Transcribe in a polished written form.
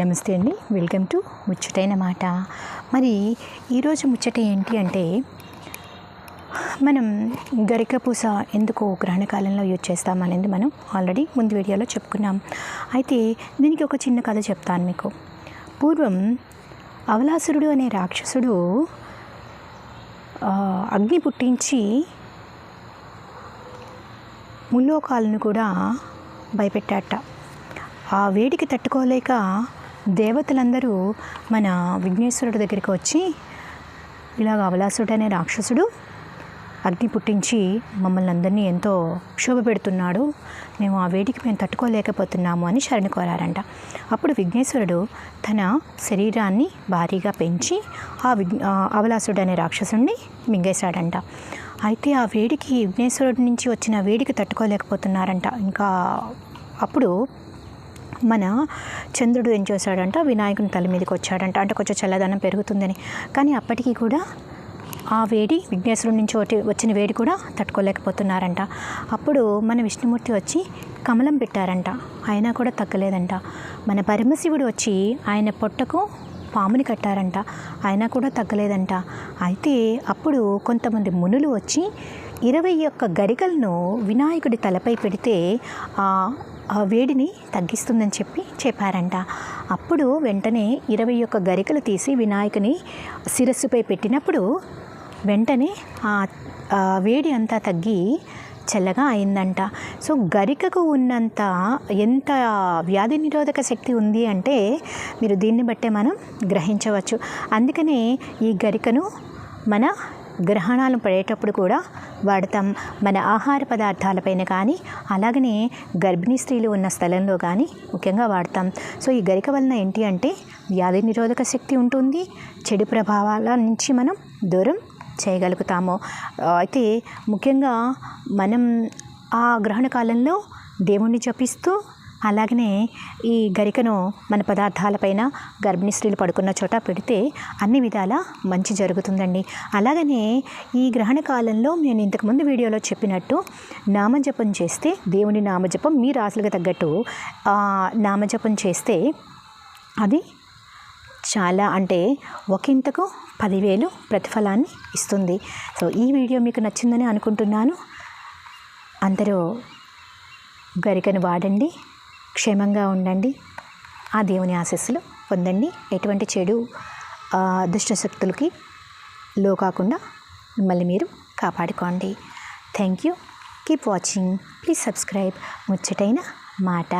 నమస్తే అండి, welcome to ముచ్చటైన మాట. మరి ఈరోజు ముచ్చట ఏంటి అంటే, మనం గరిక పూస ఎందుకు గ్రహణ కాలంలో యూజ్ చేస్తామనేది మనం ఆల్రెడీ ముందు వీడియోలో చెప్పుకున్నాం. అయితే దీనికి ఒక చిన్న కథ చెప్తాను మీకు. పూర్వం అవలాసురుడు అనే రాక్షసుడు అగ్ని పుట్టించి ముల్లోకాలను కూడా భయపెట్టాట. ఆ వేడికి తట్టుకోలేక దేవతలందరూ మన విఘ్నేశ్వరుడి దగ్గరికి వచ్చి, ఇలాగ అవలాసుడు అనే రాక్షసుడు అగ్ని పుట్టించి మమ్మల్ని అందరినీ ఎంతో క్షోభ పెడుతున్నాడు, మేము ఆ వేడికి మేము తట్టుకోలేకపోతున్నాము అని శరణు కోరారంట. అప్పుడు విఘ్నేశ్వరుడు తన శరీరాన్ని భారీగా పెంచి అవలాసుడు అనే రాక్షసుడిని మింగేశాడంట. అయితే ఆ వేడికి విఘ్నేశ్వరుడి నుంచి వచ్చిన వేడికి తట్టుకోలేకపోతున్నారంట. ఇంకా అప్పుడు మన చంద్రుడు ఏం చేశాడంట, వినాయకుని తల మీదకి వచ్చాడంట. అంటే కొంచెం చల్లదనం పెరుగుతుందని. కానీ అప్పటికీ కూడా ఆ వేడి, విఘ్నేశ్వరుడి నుంచి వచ్చిన వేడి కూడా తట్టుకోలేకపోతున్నారంట. అప్పుడు మన విష్ణుమూర్తి వచ్చి కమలం పెట్టారంట, అయినా కూడా తగ్గలేదంట. మన పరమశివుడు వచ్చి ఆయన పొట్టకు పాముని కట్టారంట, అయినా కూడా తగ్గలేదంట. అయితే అప్పుడు కొంతమంది మునులు వచ్చి 21 గరికలను వినాయకుడి తలపై పెడితే ఆ వేడిని తగ్గిస్తుందని చెప్పారంట. అప్పుడు వెంటనే 21 గరికలు తీసి వినాయకుని శిరస్సుపై పెట్టినప్పుడు వెంటనే ఆ వేడి అంతా తగ్గి చల్లగా అయిందంట. సో గరికకు ఉన్నంత ఎంత వ్యాధి నిరోధక శక్తి ఉంది అంటే మీరు దీన్ని బట్టే మనం గ్రహించవచ్చు. అందుకనే ఈ గరికను మన గ్రహణాలు పడేటప్పుడు కూడా వాడతాం. మన ఆహార పదార్థాలపైన కానీ, అలాగనే గర్భిణీ స్త్రీలు ఉన్న స్థలంలో కానీ ముఖ్యంగా వాడతాం. సో ఈ గరిక వలన ఏంటి అంటే వ్యాధి నిరోధక శక్తి ఉంటుంది, చెడు ప్రభావాల నుంచి మనం దూరం చేయగలుగుతాము. అయితే ముఖ్యంగా మనం ఆ గ్రహణ కాలంలో దేవుణ్ణి జపిస్తూ, అలాగనే ఈ గరికను మన పదార్థాలపైన గర్భిణీ స్త్రీలు పడుకున్న చోట పెడితే అన్ని విధాలా మంచి జరుగుతుందండి. అలాగనే ఈ గ్రహణ కాలంలో నేను ఇంతకుముందు వీడియోలో చెప్పినట్టు నామజపం చేస్తే, దేవుని నామజపం మీ రాసులకు తగ్గట్టు నామజపం చేస్తే అది చాలా, అంటే ఒకంతకు 10,000 ప్రతిఫలాన్ని ఇస్తుంది. సో ఈ వీడియో మీకు నచ్చిందని అనుకుంటున్నాను. అందరూ గరికను వాడండి, క్షేమంగా ఉండండి, ఆ దేవుని ఆశీస్సులు పొందండి. ఎటువంటి చెడు దుష్టశక్తులకి కాకుండా మిమ్మల్ని మీరు కాపాడుకోండి. Thank you. Keep watching. Please subscribe ముచ్చటైన మాట.